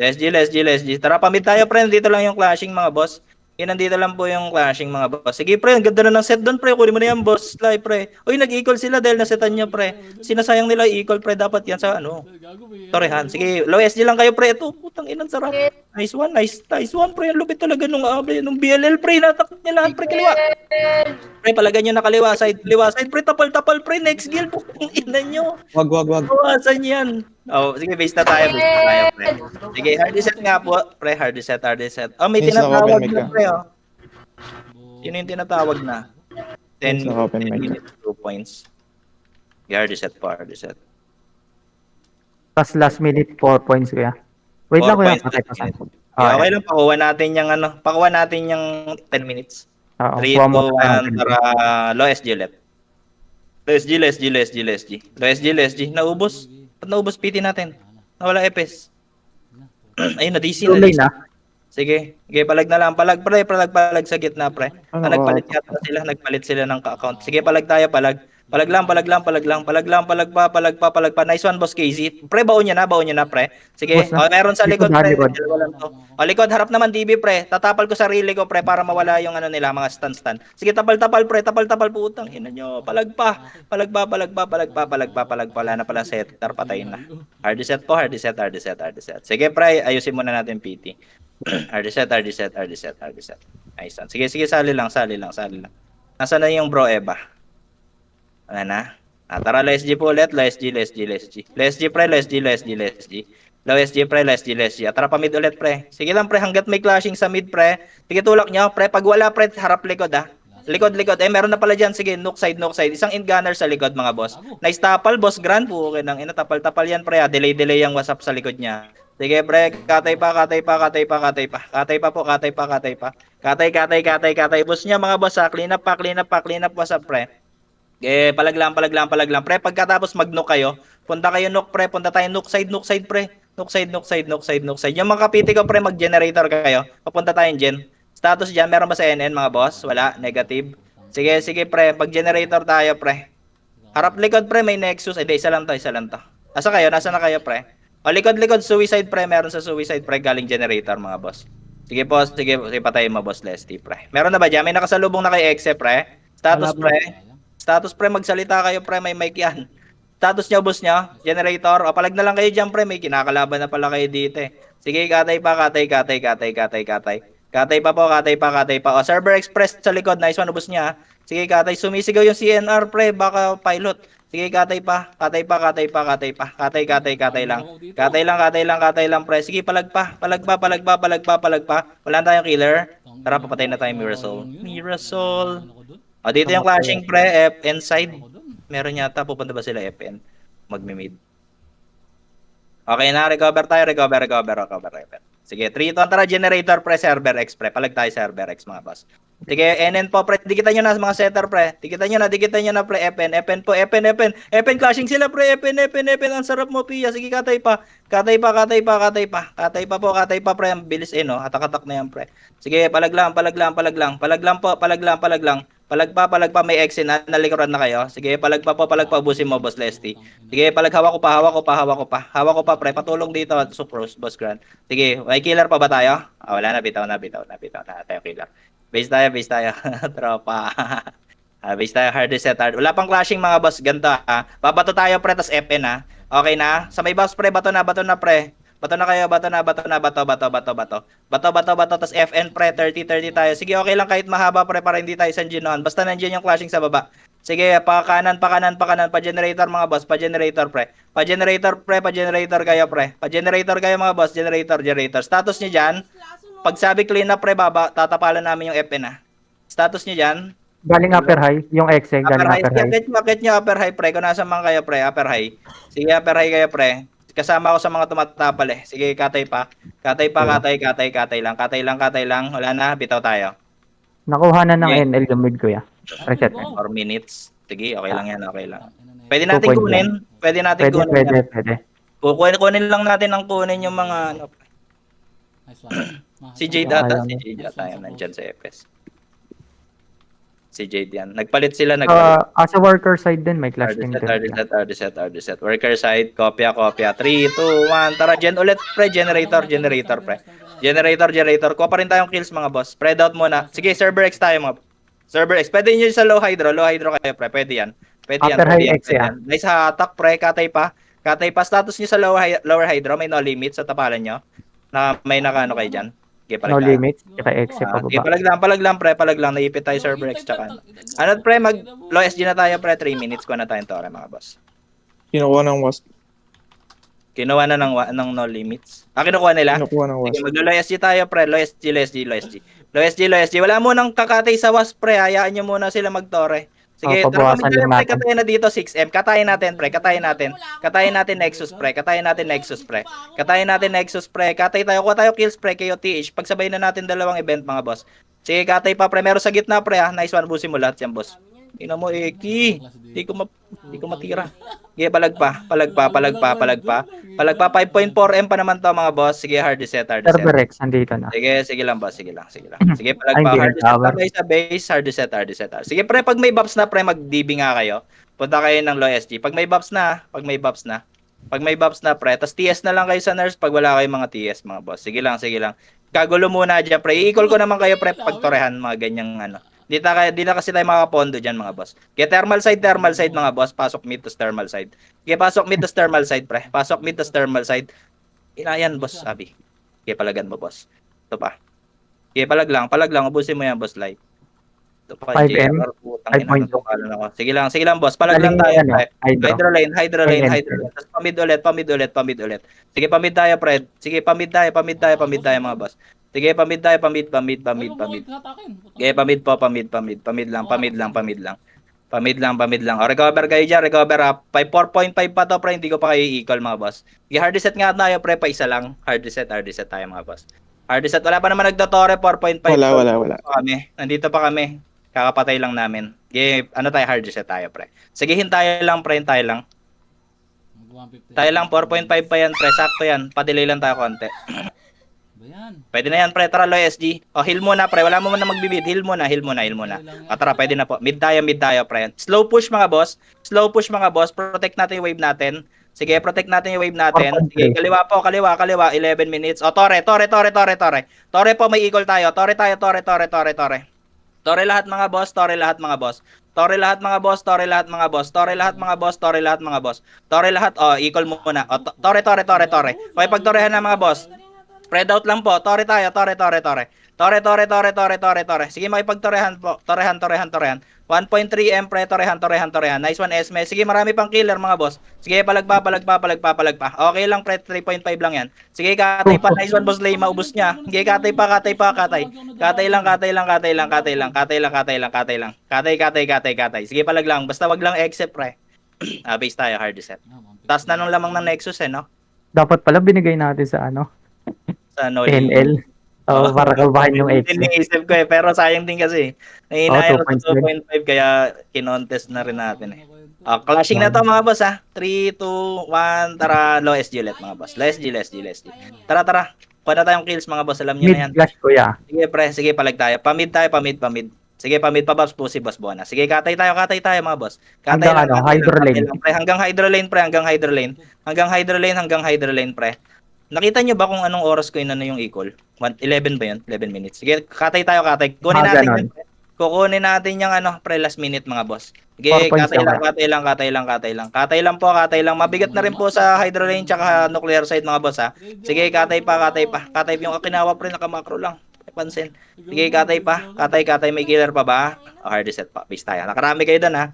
Let's G. Tara, pamit tayo, pre. Dito lang yung clashing, mga boss. Nandito lang po yung clashing, mga boss. Sige, pre, ang ganda na ng set doon, pre. Kunin mo na yan, boss. Live, pre. Uy, nag-equal sila dahil nasetan niya, pre. Sinasayang nila equal, pre. Dapat yan sa ano. Torehan. Sige, low SG lang kayo, pre. Ito, putang inang sarap. Nice one, nice one, pre. Ang lupit talaga nung BLL, pre. Natakot niya lahat, pre. Kaliwa. Pre, palagan nyo na kaliwa side, pre. Tapal, pre. Next guild, putang ina nyo. Wag. Bawasan yan. Oh, sige, base na tayo, pre. Sige, hard reset nga po, pre. Hard reset. Oh, may Yes, tinatawag naka-open mic na, ka. pre, oh. Sino yung tinatawag na? 10 Yes, naka-open mic. minutes, 2 points. Yeah, hard reset. Tapos last minute, 4 points, kuya. Wait lang, kuya. Patay pa sa. Yeah, okay lang, pakuha natin yung 10 minutes. 3, 2, 1, tara, low SG ulit. Low SG. Naubos. Ba't naubos PT natin? Nawala EPS. Ayun, na-DC na. Tuloy na. Sige, palag na lang. Palag sa gitna, pre. Nagpalit sila ng account. Sige, palag tayo. Palag lang. Palag pa. Nice one, Boss KZ. Pre, baon niya na, pre. Sige, Boss na. meron sa likod, pre. Likod. Dalawa lang to. Likod, harap naman, DB, pre. Tatapal ko sarili ko, pre, para mawala yung ano nila, mga stun. Sige, tapal, pre. Tapal, putang ina nyo. Palag pa. Wala na pala setter, patayin na. Hard reset. Sige, pre, ayusin muna natin PT. Hard reset. Nice one. Sige, sali lang. Nasaan na yung bro Eva? Wala na. Tara, Let's G po ulit. Let's G. Pre. Tara, pa mid ulit, pre. Sige lang, pre, hanggat may clashing sa mid, pre. Sige, tulak nyo, pre. Pag wala, pre, harap likod, ah. Likod. Meron na pala dyan. Sige, nook side. Isang end gunner sa likod, mga boss. Nice tapal, boss Grand. Okay nang ina, tapal yan, pre. Delay yung WhatsApp sa likod niya. Sige, pre. Katay pa. Katay boss niya, mga boss, ha. Clean up WhatsApp, pre. Palag lang. Pre, pagkatapos mag-nook kayo, punta kayo nook, pre. Punta tayo nook side, pre. Nook side. Yung mga kapiti ko, pre, mag-generator kayo. Papunta tayong gen. Status dyan, meron ba sa NN, mga boss? Wala, negative. Sige, pre. Pag-generator tayo, pre. Harap likod, pre, may Nexus. Isa lang to. Nasa na kayo, pre? Likod, suicide, pre. Meron sa suicide, pre, galing generator, mga boss. Sige, boss. Sige, patayin mo, Boss Lesty, pre. Meron na ba dyan? May nakasalubong na kay Exe, pre. Status, pre, magsalita kayo, pre, may mic yan. Status niya, boss niya, generator. Palag na lang kayo dyan, pre, may kinakalaban na pala kayo dito, eh. Sige, katay pa. Katay pa. Server Express sa likod, nice one, boss niya. Sige, katay, sumisigaw yung CNR, pre, baka pilot. Sige, katay pa. Katay lang. Katay lang, pre. Sige, palag pa. Wala na tayong killer. Tara, papatay na tayo, Mirasol. Dito yung clashing, pre, FN side. Meron yata, pupunta ba sila FN? Magmi-mid. Okay na, recover tayo. Sige, 3, 2, tara, generator, pre, server X, pre. Palag tayo, server X, mga boss. Sige, NN po, pre. Dikitan nyo na mga setter, pre. Dikitan nyo na, pre. FN po. FN clashing sila, pre. FN. Ang sarap mo, Pia. Sige, katay pa. Katay pa, pre. Ang bilis, no? Hatak-hatak na yan, pre. Sige, palag lang. Palag pa. May exit na. Nalikuran na kayo. Sige, palag pa. Ubusin mo, Boss Lesty. Sige, palag, hawak ko pa, pre. Patulong dito, Supros, Boss Grand. Sige, may killer pa ba tayo? Wala na, bitaw na tayo killer. Base tayo. Tropa. Base tayo, hard reset. Wala pang clashing, mga boss. Ganto, ha. Babato tayo, pre, tas FN, ha. Okay na? Sa may boss, pre, bato na, pre. Bato na kayo, bato, tas FN, pre, 30 tayo. Sige, okay lang kahit mahaba, pre, para hindi tayo sanjinoan. Basta nandiyan yung clashing sa baba. Sige, pa kanan, pa-generator, mga boss, pa-generator, pre. Pa-generator kayo, pre. Pa-generator kayo, mga boss, generator. Status niyo dyan, pag sabi clean up, pre, baba, tatapalan namin yung FN, ha. Status niyo dyan, Galing upper high, yung exe, Upper galing high. upper high. Get nyo upper high, pre. Kung nasa man kayo, pre. Upper high. Sige, upper high kayo, pre. Kasama ko sa mga tumatapal eh. Sige, katay pa. Katay lang. Katay lang. Wala na, bitaw tayo. Nakuha na ng Okay. NL yung mid ko ya. Reset. 4 minutes. Sige, okay lang yan, okay lang. Pwede Pwede natin 2 point kunin. Pwede natin Pwede, kunin. pwede, yan. pwede. Kunin lang natin ang kunin yung mga ano. Nice lang. Si Jade ata. Alam. Si Jade ata yan. Nandyan sa FS. Si Jade yan. Nagpalit sila. As a worker side din, may clash team din. RD set. Worker side. Kopya. 3, 2, 1. Tara, gen ulit, pre. Generator, pre. Generator. Kuha pa rin tayong kills, mga boss. Spread out muna. Sige, server X tayo, mga server X. Pwede nyo sa low hydro kayo, pre. Pwede yan. Upper high X, yeah. Nice attack, pre. Katay pa. Status nyo sa lower hydro. May no limit sa tapalan nyo. Na may nakano kayo dyan. Okay, No limits, tsaka exe pa Okay, baba. palag lang. Naipit tayo server X tsaka. Ano, pre, low SG na tayo, pre. 3 minutes ko na tayong tore, mga boss. Kinukuha ng wasp. Kinuha na ng no limits. Kinukuha nila? Kinukuha ng Sige, wasp. maglo-low SG tayo, pre. Low SG. Wala mo nang kakatay sa wasp, pre. Hayaan nyo muna sila mag-tore. Sige, tara Pabawasan kami tayo, lang pre. natin. Katayin na dito, 6M. Katayin natin, pre. Katayin natin Nexus, pre. Katay tayo. Kuha tayo kills, pre. KOTH. Pagsabay na natin dalawang event, mga boss. Sige, katay pa, pre. Meron sa gitna, pre, ha. Nice one. Busin mo lahat yan, boss. Tingnan mo, Eki. Di ko matira. Sige, palag pa. 5.4M pa naman to, mga boss. Sige, hard reset. Server X, andito na. Sige lang, boss. Sige lang. Sige, palag Ay, pa. hindi Hard reset nag-cover. pa kayo sa base. Hard reset. Sige, pre, pag may buffs na, pre, mag-DB nga kayo. Punta kayo ng low SG. Pag may buffs na, pre, tas TS na lang kayo sa nurse pag wala kayong mga TS, mga boss. Sige lang. Kagulo muna dyan, pre. I-call ko naman kayo, pre, pagtorehan, mga ganyang ano. Di na kasi tayo makapondo dyan, mga boss. Kaya thermal side, mga boss. Pasok mid to thermal side. Kaya pasok mid to thermal side, pre. Inayan, boss, sabi. Kaya palagan mo, boss. Ito pa. Kaya palag lang. Ubusin mo yan, boss, light. Ito pa, 5M? JR, putang ina, 5.2. natungkalan ako. Sige lang, boss. Palag lang Galing tayo, yan, pre. hydro. Hydro lane. Tapos pamid ulit. Sige, pamid tayo, pre. Sige, pamid tayo, mga boss. Sige, pamid tayo, pamid. Sige, pamid lang. O, recover kayo dyan, recover. 4.5 pa to, pre. Hindi ko pa kayo i-call, mga boss. Sige, hard reset nga tayo, pre. Pa isa lang. Hard reset tayo, mga boss. Hard reset. Wala pa naman nagdotore, 4.5. Wala. Nandito pa kami. Kakapatay lang namin. Sige, hard reset tayo, pre. Sige, hintayo lang, pre. Tayo lang, 4.5 pa yan, pre. Sakto yan. Pa-delay lang tayo konti. Pwede na yan, pre. Tara, low SG. O, heal muna, pre. Wala mo na magbibid. Heal muna. Tara, pwede na po. Mid tayo, pre. Slow push, mga boss. Protect natin yung wave natin. Sige, protect natin yung wave natin. Sige, kaliwa. 11 minutes. O, tore. Tore po, may eagle tayo. Tore. Tore lahat, mga boss. Tore lahat. O, equal muna. O, tore. Okay, pagtorehan na, mga boss. Spread out lang po. Tore tayo. Tore. Sige, makipagtorehan po. Torehan. 1.3M, pre. Torehan. Nice one, Esme. Sige, marami pang killer, mga boss. Sige, palagpa. Okay lang, pre. 3.5 lang yan. Sige, katay pa. Nice one, boss. Lay, maubos niya. Sige, katay pa. Katay lang. Sige, palag lang. Basta wag lang exit, pre. Base tayo, hard reset. Taas na nung lamang ng Nexus, no? Dapat pala binigay natin sa Sa no NL. Para kalbahin yung exe. Iniisip ko pero sayang din kasi. Nahinayan ko 2.5. 2.5 kaya kinontest na rin natin eh. Clashing na to, mga boss, 3, 2, 1, tara, low SG ulit, mga boss. Low SG. Tara. Kuha na tayong kills, mga boss, alam niyo na yan. Mid flash ko ya. Sige, pre, sige, palag tayo. Pamid. Sige, pamid pa, boss, po si Boss Bona. Sige, katay tayo, mga boss. Hanggang hydro lane. Pre, hanggang hydro lane, pre. Nakita nyo ba kung anong oras ko inano yung equal? 11 ba yun? 11 minutes. Sige, katay tayo. Kunin natin ganon. yun, pre. Kukunin natin yung pre last minute, mga boss. Sige, 4.7. katay lang po. Mabigat na rin po sa hydro lane tsaka nuclear side, mga boss, ha. Sige, katay pa. Katay yung Okinawa, pre, nakamakro lang. Pansin. Sige, katay pa. Katay, may killer pa ba? Hard reset pa. Base tayo. Nakarami kayo doon, ha.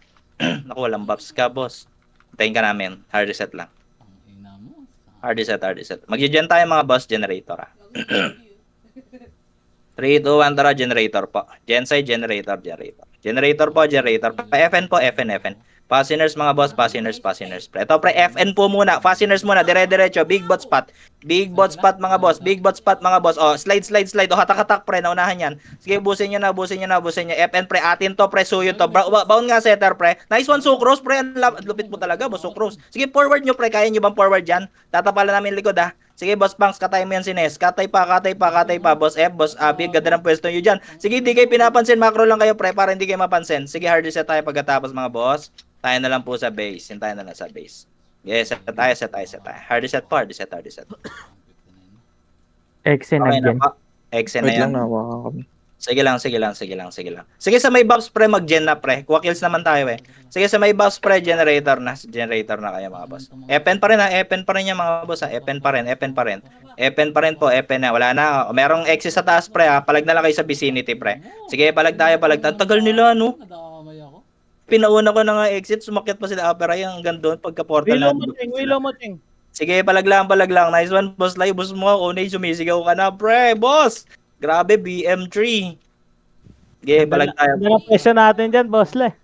Naku, walang buffs ka, boss. Tayin ka namin. Hard reset lang. Hard reset. Mag-gen tayo, mga boss, generator, ha. 3, 2, 1, tara, generator po. Gen side, generator. Generator po, generator. Pa-FN po, FN. Fasteners mga boss, fasteners, pre. Ito pre, FN po muna, fasteners muna, dire-diretso, big bot spot. Big bot spot mga boss, big bot spot mga boss. Oh, slide. Oh, hatak-hatak pre, naunahan yan. Sige, busin nyo na. FN pre, atin to pre, suyo to. Baon nga setter pre. Nice one, Sucrose pre. Ang lupit mo talaga, boss Sucrose. Sige, forward nyo pre, kaya nyo bang forward yan? Tatapalan namin likod ha. Sige, boss Banks, katay mo yan si Nes. Katay pa, boss F, boss Abby, ganda ng pwesto nyo dyan. Sige, hindi kayo pinapansin, macro lang kayo pre, para hindi kayo mapansin. Sige, hard reset tayo pagkatapos mga boss. Tayo na lang po sa base. Hintayin na lang sa base. Yes, set tayo. Hard reset po, hard reset. Exen Okay na again. po. Exen na Wait yan. lang, nawawa kami. Sige lang. Sige sa may buffs pre, mag-gen na pre. Kuha kills naman tayo eh. Sige sa may buffs pre, generator na kayo mga boss. FN pa rin ha, FN pa rin yan mga boss ha. FN pa rin. Po, FN na. Wala na. Merong exit sa taas pre ha. Palag na lang kayo sa vicinity pre. Sige, palag tayo. Tagal nila no. Nadamay ako. Pinauna ko na nga exit, sumakit pa sila Opera yung hanggang doon pagka-portal na. Willow Moting. Sige, palag lang. Nice one, boss. Live, boss mo. Unay, sumisigaw ka na, pre, boss. Grabe, BM3. Sige, palag tayo. Ano ang presyo natin dyan, boss Le?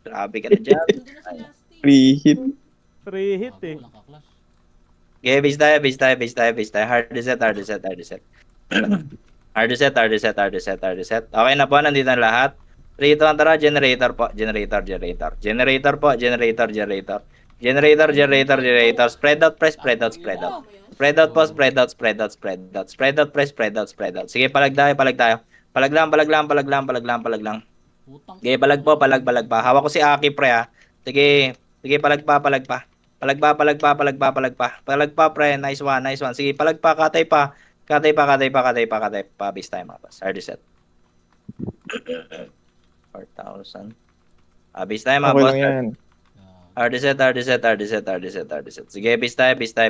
Grabe ka na dyan. Free hit. Free hit eh. Walang kaklash. Okay, base tayo. Hard reset. Okay na po, nandito na lahat. Rito ang tara, generator po. Generator. Spread out. Spread out. Sige, palag tayo. Palag lang. Putang. Sige, palag pa. Hawak ko si Aki pre ha. Sige, palag pa. Palag pa pre, nice one. Sige, palag pa, katay pa. Base time mga boss. Hard reset. 4,000. Base time mga Okay boss. lang yan. Hard reset. Sige, base tayo. Base tayo.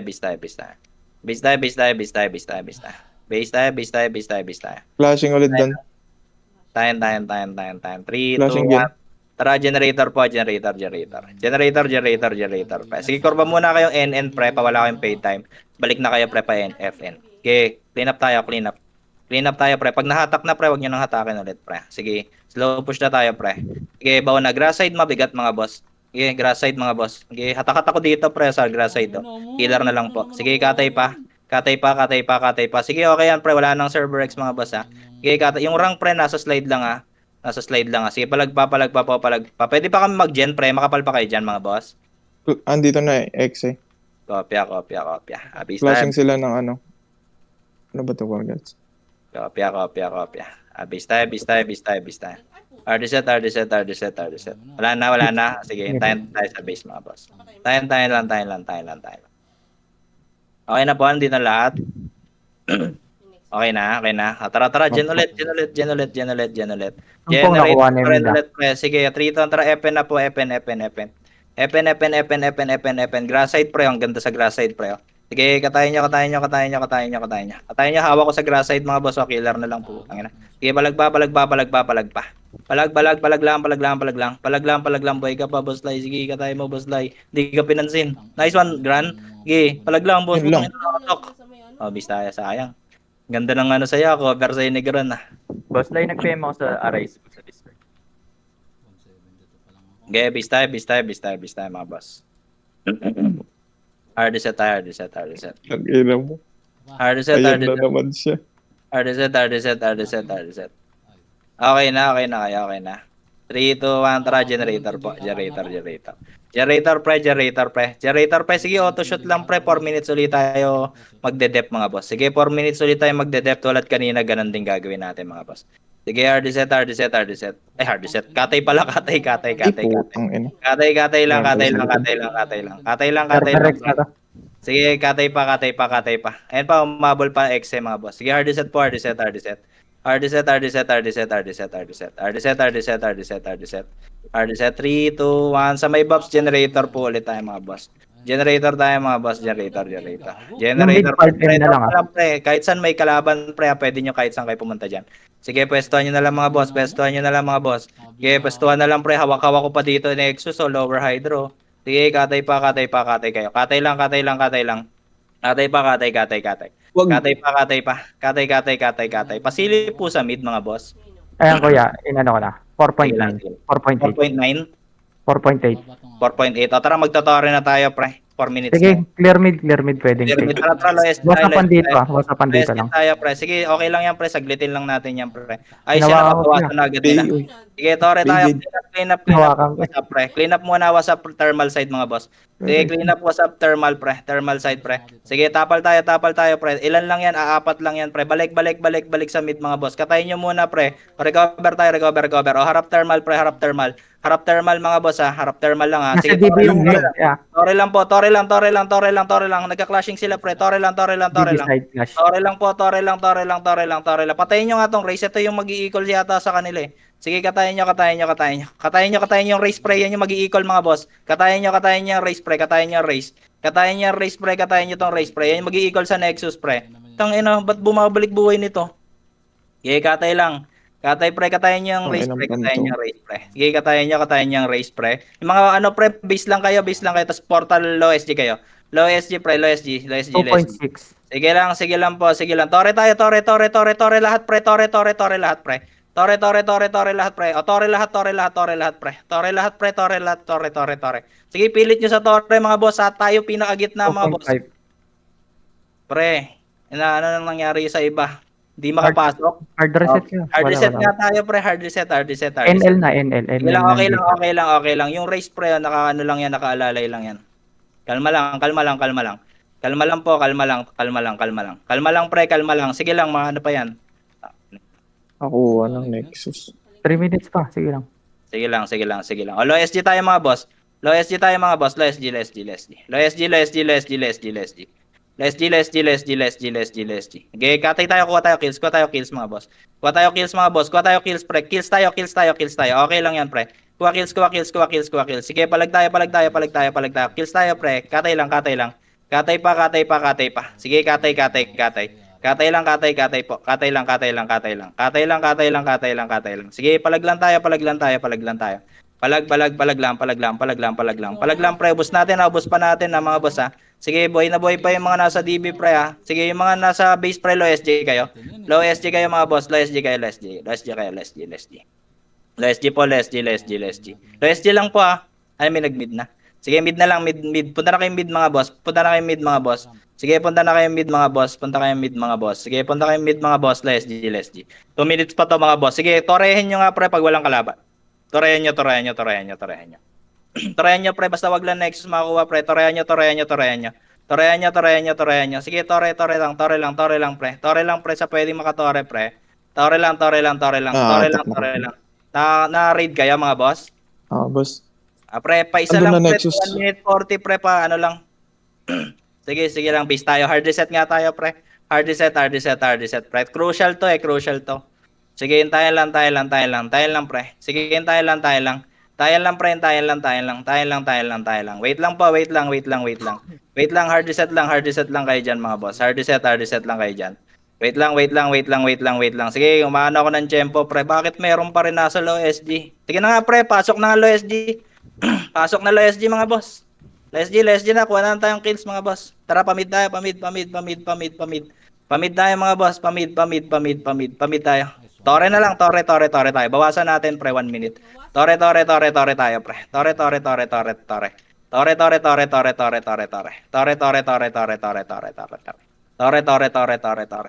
Flashing ulit doon. Tayo. 3, 2, Flashing 1. din. Tara, generator po, generator. Sige, kurba muna kayong NN pre, pa wala kayong pay time. Balik na kayo pre pa FN. Okay, clean up tayo pre. Pag nahatak na pre, wag nyo nang hatakin ulit pre. Sige, slow push na tayo pre. Sige, bawa na. Grass side mabigat mga boss. Sige, grass side mga boss. Sige, hatak-hatak ko dito pre sa grass side to. Killer na lang po. Sige, katay pa. Sige, okay yan pre, wala nang server X mga boss ha. Sige, yung rank pre, nasa slide lang ha. Sige, palag pa. Pwede pa kami mag-gen pre, makapal pa kayo dyan mga boss. Andito na X eh. Kopya. Abis Flashing tayo. sila ng ano. Ano ba ito, Wargats? Kopya. Abis tayo. Hard reset. Wala na. Sige, tayo sa base mga boss. Tayo lang. Okay na po, hindi na lahat. Okay na. Tara, gen ulit. Ang pong nakuha na yun nila. Pre. Sige, 3 to, tara, FN na po, FN. Grass side pre, ang ganda sa grass side pre. Sige, katayin nyo. Hawak ko sa grass side mga boss, killer na lang po. Sige, palag pa. Palag lang, boy ka pa, boss Lai. Sige, katayin mo, boss Lai. Hindi ka pinansin. Nice one, Gran. Sige, palag lang, boss. Yun lang. Bis tayo, sayang. Ganda ng sa'yo, cover sa'yo ni Gran ah. Boss Lai, nag-PM ako sa Arise sa Discord. 172 pa lang ako. Okay, bis tayo mga boss. Hard reset. Ang ina mo. Hard reset. Ayan na naman siya. Hard reset. Okay na. 3, 2, 1, tara, generator po. Generator pre. Sige, auto shoot lang pre. 4 minutes ulit tayo magde-dep mga boss. Sige, 4 minutes ulit tayo magde-dep. Tulad kanina, ganun din gagawin natin mga boss. Sige, hard reset. Hard reset. Katay pala. Ay, putang ina. Katay lang. Server X na to. Sige, katay pa. Ayan pa, umabol pa XM mga boss. Sige, hard reset po, hard reset. Hard reset. 3, 2, 1. Sa may buffs, generator po ulit tayo mga boss. Generator. Generator. Mid-part na lang, ah. Pre. Kahit saan may kalaban, pre, pwede nyo kahit saan kayo pumunta dyan. Sige, pwestuhan nyo na lang mga boss. Sige, pwestuhan na lang pre. Hawak-hawak ko pa dito Nexus o lower hydro. Sige, katay kayo. Katay lang. Katay pa. Wag. Katay. Pasilip po sa mid mga boss. Ayan kuya, inano ko na. 4.9. 4.8. 4.9, 4.8. 4.8. O tara, magtotore na tayo, pre. 4 minutes Sige, na. clear mid pwedeng Clear take. mid. Tara, low SD tayo, Wasapan low SD dito tayo. ah, wasapan dito Low SD lang. tayo, pre. Sige, okay lang yan, pre. Saglitin lang natin yan, pre. Ayos yan, Hinawakan ko nababawasan na agad nila. Uy. Sige, tore tayo. David. Clean up. Hinawakan ko. WhatsApp, pre. Clean up muna, WhatsApp thermal side, mga boss. Sige, clean up, WhatsApp thermal, pre. Thermal side, pre. Sige, tapal tayo, pre. Ilan lang yan? Aapat lang yan, pre. Balik sa mid, mga boss. Katayin nyo muna, pre. Recover tayo, recover. O, harap thermal, pre. Harap thermal, mga boss, ha. Harap thermal lang, ha. Nasa Sige, DB yung mid. Yeah, Tore lang po, tore lang. Nagka-clashing sila, pre. Tore lang. DB side flash. Tore lang. Patayin nyo nga tong race. Ito yung mag-i-equal yata sa kanila eh. Sige, katayin nyo. Katayin yung race, pre. Yan yung mag-i-equal, mga boss. Katayin nyo yung race, pre. Katayin nyo tong race, pre. Yan yung mag-i-equal sa Nexus, pre. Tangina, ba't bumabalik buhay nito? Sige, katay lang. Katay, pre. Katayin nyo yung race, pre. Sige, katayin nyo yung race, pre. Yung mga ano, pre, base lang kayo. Tapos portal low SG kayo. Low SG, pre. Low SG. 2.6. Sige lang po. Tore tayo, tore lahat, pre. Tore lahat, pre. Tore lahat, pre. O, tore lahat, pre. Tore. Sige, pilit nyo sa tore, mga boss. At tayo pinakagitna, mga boss. 2.5. Pre, ano nang nangyari sa iba? Di makapasok. Hard reset ka. Hard reset Wala. nga tayo, pre. Hard reset. NL na, NL. Okay lang. Yung race, pre, nakaano lang yan, nakaalalay lang yan. Kalma lang. Kalma lang, pre. Sige lang, mga ano pa yan. Nakuha ng Nexus. 3 minutes pa, sige lang. Sige lang. O, low SG tayo, mga boss. Low SG. Okay, katay tayo, kuha tayo kills, mga boss. Kuha tayo kills, pre. Kills tayo. Okay lang yan, pre. Kuha kills. Sige, palag tayo. Kills tayo, pre. Katay lang. Katay pa. Sige, katay. Katay lang po. Katay lang. Sige, palag lang tayo. Palag lang, pre. Ubus pa natin na mga boss, ha. Sige, buhay na buhay pa yung mga nasa DB, pre, ha. Sige, yung mga nasa base, pre, low SG kayo. Low SG kayo, mga boss. Low SG po. Low SG lang po, ha. Ay, may nag-mid na. Sige, mid na lang, mid. Punta na kayo mid, mga boss. Sige, punta kayo mid, mga boss. Low SG. 2 minutes pa to, mga boss. Sige, torehin nyo nga, pre, pag walang kalaban. Torehin nyo. Torehan nyo, pre, basta wag lang Nexus makuha, pre. Torehan nyo. Sige, tore lang, pre. Tore lang, pre, sa pwedeng makatore, pre. Tore lang. Na-raid kayo, mga boss? Boss. Pre, pa isa Andun lang, na pre. Nexus. 1 minute 40, pre, pa ano lang. Sige lang, base tayo. Hard reset nga tayo, pre. Hard reset, pre. Crucial to. Sige, hintayin lang, pre. Sige, hintayin lang. Tayo lang. Wait lang. Hard reset lang kayo dyan, mga boss. Hard reset lang kayo dyan. Wait lang. Sige, umano ako ng tempo, pre. Bakit meron pa rin nasa low SG? Sige na nga, pre. Pasok na nga low SG. Mga boss. Low SG na. Kuha na tayong kills, mga boss. Tara, pamid tayo. Pamid tayo, mga boss. Pamid tayo. Tore na lang. Tore tayo. Bawasan natin, pre. 1 minute. Tore tayo, pre. Tore.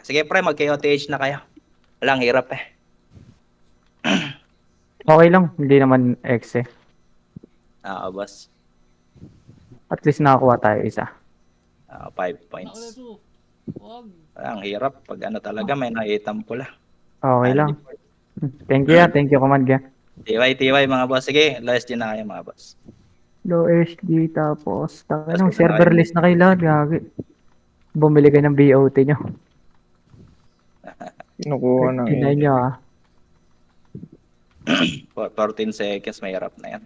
Sige, pre, mag-KOTH na kayo. Walang hirap, eh. Okay lang, hindi naman X eh. Boss. At least nakakuha tayo isa. 5 points. Ang hirap pag ano talaga, may nakitang pula. Okay lang. Thank you, Command Gya. TY, mga boss. Sige, last din na kayo, mga boss. Low SG tapos tanong serverless na kayo lahat, gagi. Bumili kayo ng BOT nyo. Kinukuha ng Inay nyo ah. 14 seconds, mahirap na yan.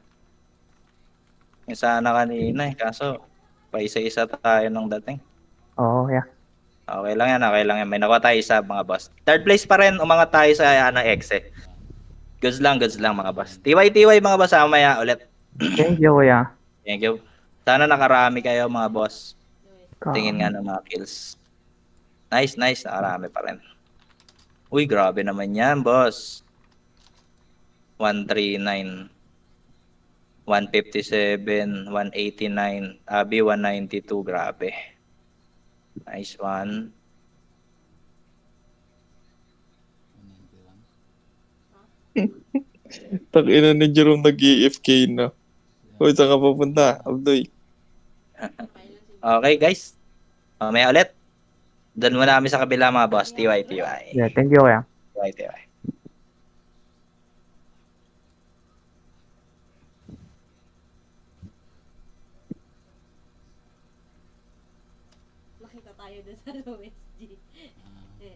Yung sana kanina kaso pa isa-isa tayo nung dating. Oo, yeah. Okay lang yan. May nakuha tayo isa, mga boss. Third place pa rin, umangat tayo sa X eh. Goods lang, mga boss. TY, mga boss, mamaya ulit. Thank you, kuya. Thank you. Sana nakarami kayo, mga boss. Tingin nga ng mga kills. Nice, nakarami pa rin. Uy, grabe naman yan, boss. 139. 157, 189, Abi 192, grabe. Nice one. 190 lang. Takina ni Jerome nag-EFK na. Uy, saan ka pupunta? Abdoy. Okay, guys. Mamaya ulit. Doon muna kami sa kabila mga boss. TY. Yeah, thank you kuya. TY. Makita tayo dun sa OSG. Ah,